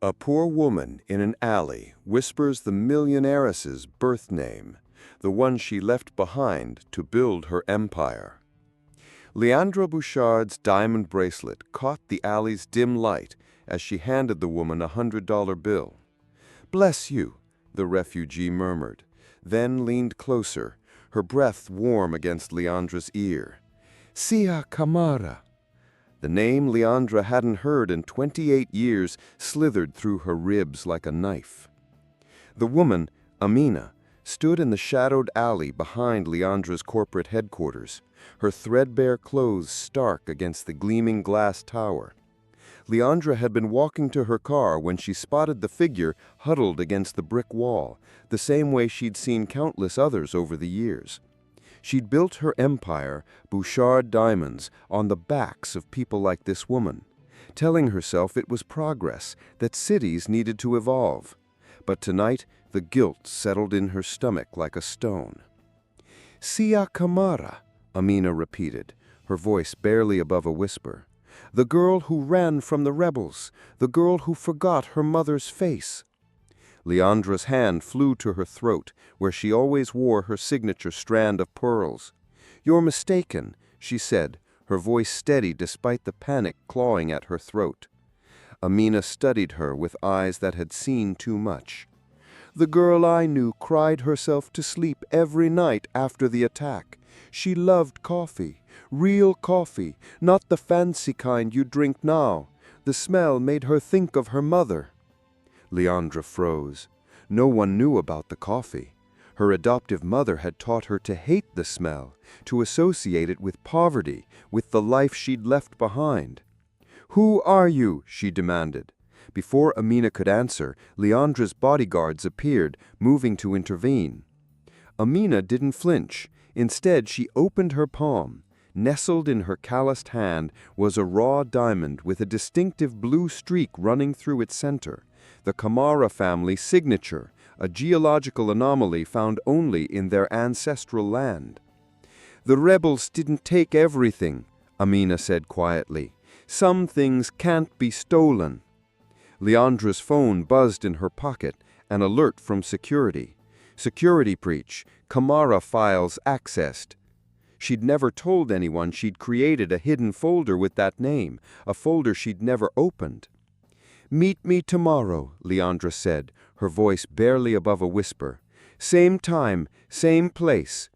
A poor woman in an alley whispers the millionairess's birth name, the one she left behind to build her empire. Leandra Bouchard's diamond bracelet caught the alley's dim light as she handed the woman $100 bill. "Bless you," the refugee murmured, then leaned closer, her breath warm against Leandra's ear. "Sia Camara." The name Leandra hadn't heard in 28 years slithered through her ribs like a knife. The woman, Amina, stood in the shadowed alley behind Leandra's corporate headquarters, her threadbare clothes stark against the gleaming glass tower. Leandra had been walking to her car when she spotted the figure huddled against the brick wall, the same way she'd seen countless others over the years. She'd built her empire, Bouchard Diamonds, on the backs of people like this woman, telling herself it was progress, that cities needed to evolve. But tonight, the guilt settled in her stomach like a stone. "Sia Camara," Amina repeated, her voice barely above a whisper. "The girl who ran from the rebels, the girl who forgot her mother's face." Leandra's hand flew to her throat, where she always wore her signature strand of pearls. "You're mistaken," she said, her voice steady despite the panic clawing at her throat. Amina studied her with eyes that had seen too much. "The girl I knew cried herself to sleep every night after the attack. She loved coffee, real coffee, not the fancy kind you drink now. The smell made her think of her mother." Leandra froze. No one knew about the coffee. Her adoptive mother had taught her to hate the smell, to associate it with poverty, with the life she'd left behind. "Who are you?" she demanded. Before Amina could answer, Leandra's bodyguards appeared, moving to intervene. Amina didn't flinch. Instead, she opened her palm. Nestled in her calloused hand was a raw diamond with a distinctive blue streak running through its center. The Camara family signature, a geological anomaly found only in their ancestral land. "The rebels didn't take everything," Amina said quietly. "Some things can't be stolen." Leandra's phone buzzed in her pocket, an alert from security. Security breach, Camara files accessed. She'd never told anyone she'd created a hidden folder with that name, a folder she'd never opened. "Meet me tomorrow," Leandra said, her voice barely above a whisper. "Same time, same place."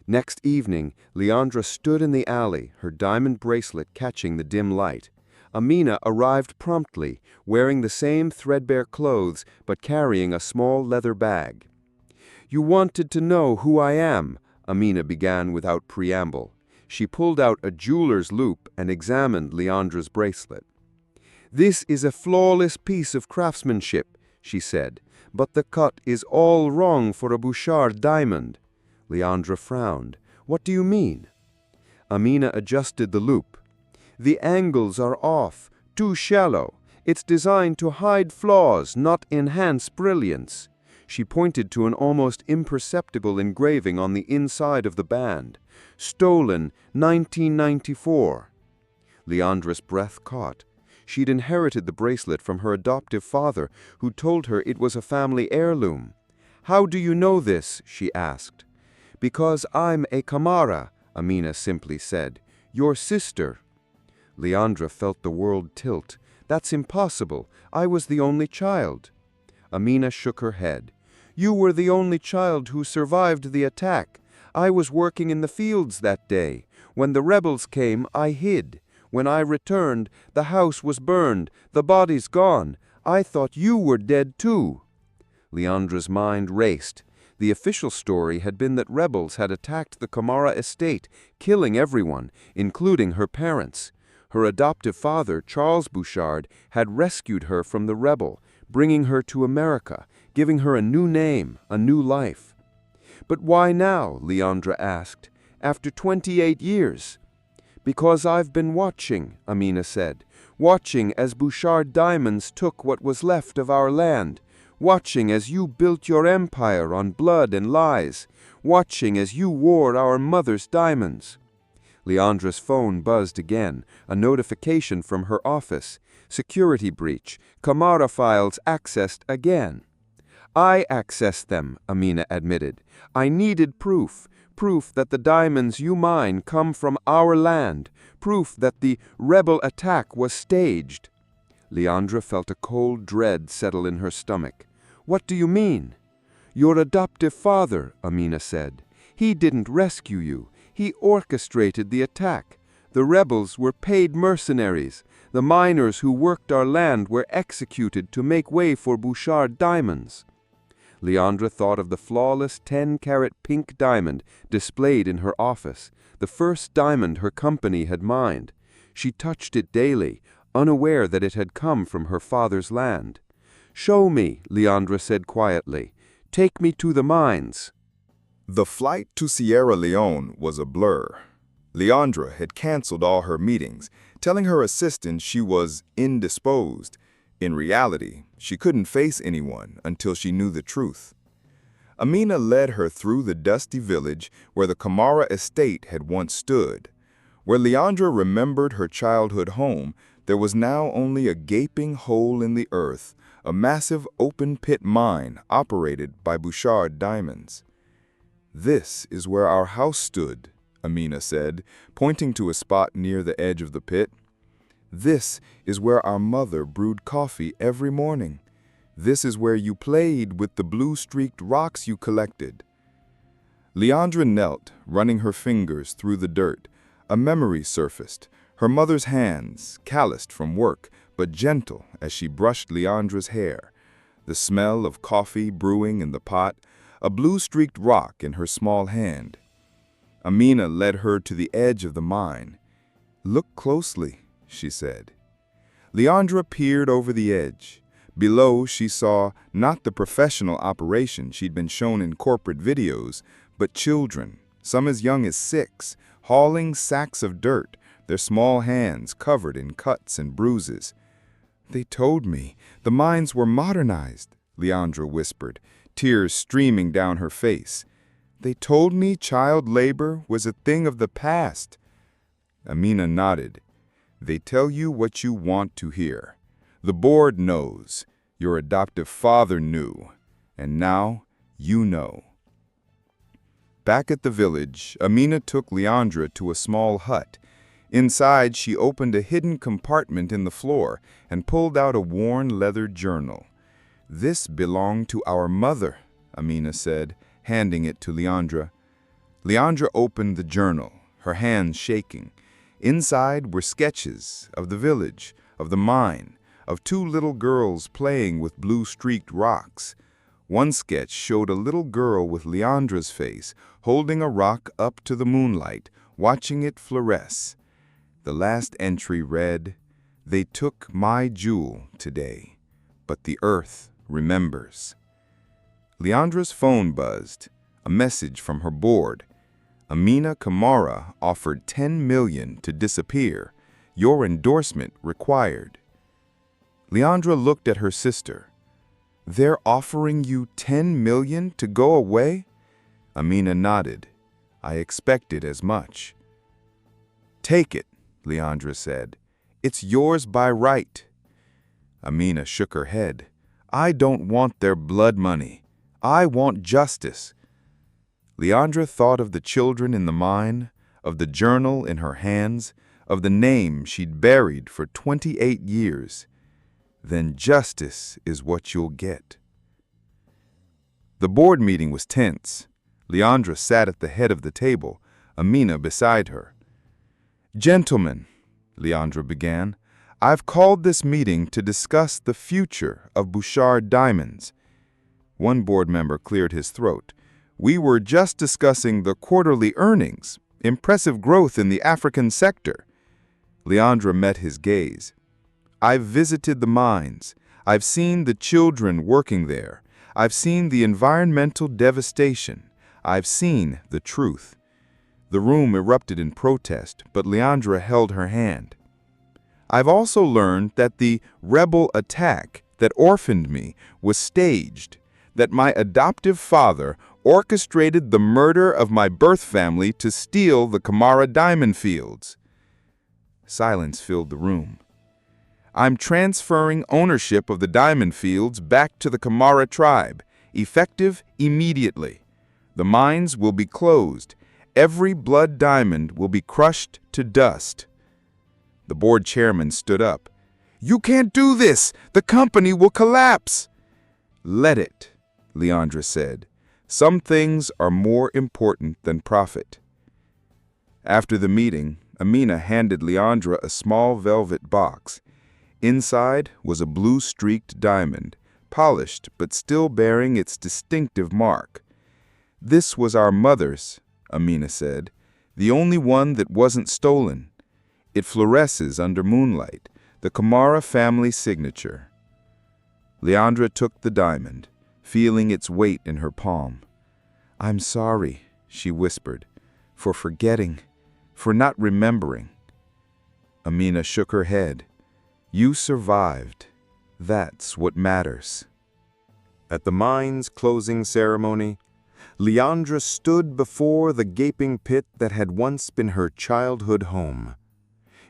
Next evening, Leandra stood in the alley, her diamond bracelet catching the dim light. Amina arrived promptly, wearing the same threadbare clothes but carrying a small leather bag. "You wanted to know who I am," Amina began without preamble. She pulled out a jeweler's loupe and examined Leandra's bracelet. "This is a flawless piece of craftsmanship," she said, "but the cut is all wrong for a Bouchard diamond." Leandra frowned. "What do you mean?" Amina adjusted the loupe. "The angles are off, too shallow. It's designed to hide flaws, not enhance brilliance." She pointed to an almost imperceptible engraving on the inside of the band. "Stolen, 1994. Leandra's breath caught. She'd inherited the bracelet from her adoptive father, who told her it was a family heirloom. "How do you know this?" she asked. "Because I'm a Camara," Amina simply said. "Your sister." Leandra felt the world tilt. "That's impossible. I was the only child." Amina shook her head. "You were the only child who survived the attack. I was working in the fields that day. When the rebels came, I hid. When I returned, the house was burned, the bodies gone. I thought you were dead too." Leandra's mind raced. The official story had been that rebels had attacked the Camara estate, killing everyone, including her parents. Her adoptive father, Charles Bouchard, had rescued her from the rebel, bringing her to America, giving her a new name, a new life. "But why now?" Leandra asked. "After 28 years?" "Because I've been watching," Amina said. "Watching as Bouchard Diamonds took what was left of our land. Watching as you built your empire on blood and lies. Watching as you wore our mother's diamonds." Leandra's phone buzzed again, a notification from her office. Security breach. Camara files accessed again. I accessed them, Amina admitted. I needed proof. Proof that the diamonds you mine come from our land. Proof that the rebel attack was staged. Leandra felt a cold dread settle in her stomach. What do you mean? Your adoptive father, Amina said. He didn't rescue you. He orchestrated the attack. The rebels were paid mercenaries. The miners who worked our land were executed to make way for Bouchard diamonds. Leandra thought of the flawless 10-carat pink diamond displayed in her office, the first diamond her company had mined. She touched it daily, unaware that it had come from her father's land. Show me, Leandra said quietly. Take me to the mines. The flight to Sierra Leone was a blur. Leandra had canceled all her meetings, telling her assistant she was indisposed. In reality, she couldn't face anyone until she knew the truth. Amina led her through the dusty village where the Camara estate had once stood. Where Leandra remembered her childhood home, there was now only a gaping hole in the earth, a massive open-pit mine operated by Bouchard diamonds. "This is where our house stood," Amina said, pointing to a spot near the edge of the pit. "This is where our mother brewed coffee every morning. This is where you played with the blue-streaked rocks you collected." Leandra knelt, running her fingers through the dirt. A memory surfaced, her mother's hands, calloused from work, but gentle as she brushed Leandra's hair. The smell of coffee brewing in the pot, a blue-streaked rock in her small hand. Amina led her to the edge of the mine. "Look closely," she said. Leandra peered over the edge. Below, she saw not the professional operation she'd been shown in corporate videos, but children, some as young as 6, hauling sacks of dirt, their small hands covered in cuts and bruises. "They told me the mines were modernized," Leandra whispered, tears streaming down her face. "They told me child labor was a thing of the past." Amina nodded. "They tell you what you want to hear. The board knows. Your adoptive father knew. And now you know." Back at the village, Amina took Leandra to a small hut. Inside, she opened a hidden compartment in the floor and pulled out a worn leather journal. "This belonged to our mother," Amina said, handing it to Leandra. Leandra opened the journal, her hands shaking. Inside were sketches of the village, of the mine, of 2 little girls playing with blue-streaked rocks. One sketch showed a little girl with Leandra's face holding a rock up to the moonlight, watching it fluoresce. The last entry read, "They took my jewel today, but the earth remembers." Leandra's phone buzzed, a message from her board. "Amina Camara offered 10 million to disappear. Your endorsement required." Leandra looked at her sister. "They're offering you 10 million to go away?" Amina nodded. "I expected as much." "Take it," Leandra said. "It's yours by right." Amina shook her head. "I don't want their blood money. I want justice." Leandra thought of the children in the mine, of the journal in her hands, of the name she'd buried for 28 years. "Then justice is what you'll get." The board meeting was tense. Leandra sat at the head of the table, Amina beside her. "Gentlemen," Leandra began, "I've called this meeting to discuss the future of Bouchard diamonds." One board member cleared his throat. "We were just discussing the quarterly earnings, impressive growth in the African sector." Leandra met his gaze. "I've visited the mines. I've seen the children working there. I've seen the environmental devastation. I've seen the truth." The room erupted in protest, but Leandra held her hand. "I've also learned that the rebel attack that orphaned me was staged, that my adoptive father orchestrated the murder of my birth family to steal the Camara diamond fields." Silence filled the room. I'm transferring ownership of the diamond fields back to the Kamara tribe, effective immediately. The mines will be closed. Every blood diamond will be crushed to dust." The board chairman stood up. "You can't do this! The company will collapse!" "Let it," Leandra said. "Some things are more important than profit." After the meeting, Amina handed Leandra a small velvet box. Inside was a blue-streaked diamond, polished but still bearing its distinctive mark. "This was our mother's," Amina said, "the only one that wasn't stolen. It fluoresces under moonlight, the Kamara family signature." Leandra took the diamond, feeling its weight in her palm. "I'm sorry," she whispered, "for forgetting, for not remembering." Amina shook her head. "You survived. That's what matters." At the mine's closing ceremony, Leandra stood before the gaping pit that had once been her childhood home.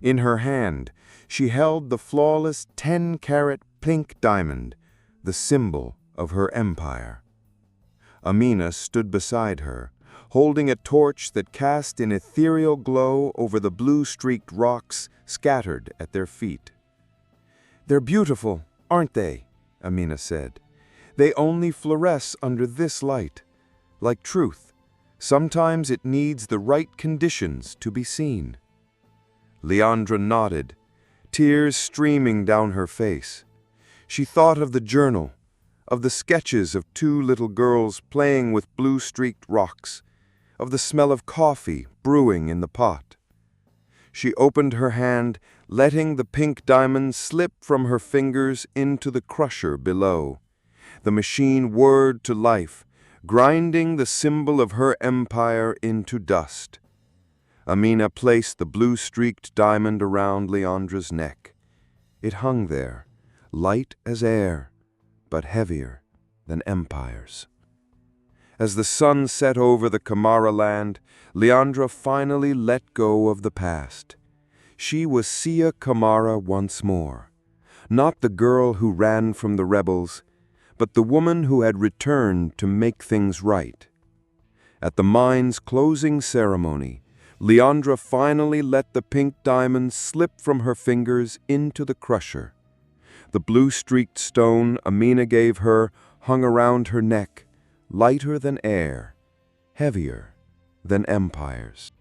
In her hand, she held the flawless 10-carat pink diamond, the symbol of her empire. Amina stood beside her, holding a torch that cast an ethereal glow over the blue-streaked rocks scattered at their feet. "They're beautiful, aren't they?" Amina said. "They only fluoresce under this light. Like truth, sometimes it needs the right conditions to be seen." Leandra nodded, tears streaming down her face. She thought of the journal, of the sketches of two little girls playing with blue-streaked rocks, of the smell of coffee brewing in the pot. She opened her hand, letting the pink diamond slip from her fingers into the crusher below. The machine whirred to life, grinding the symbol of her empire into dust. Amina placed the blue-streaked diamond around Leandra's neck. It hung there, light as air, but heavier than empires. As the sun set over the Kamara land, Leandra finally let go of the past. She was Sia Kamara once more, not the girl who ran from the rebels, but the woman who had returned to make things right. At the mine's closing ceremony, Leandra finally let the pink diamond slip from her fingers into the crusher. The blue-streaked stone Amina gave her hung around her neck, lighter than air, heavier than empires.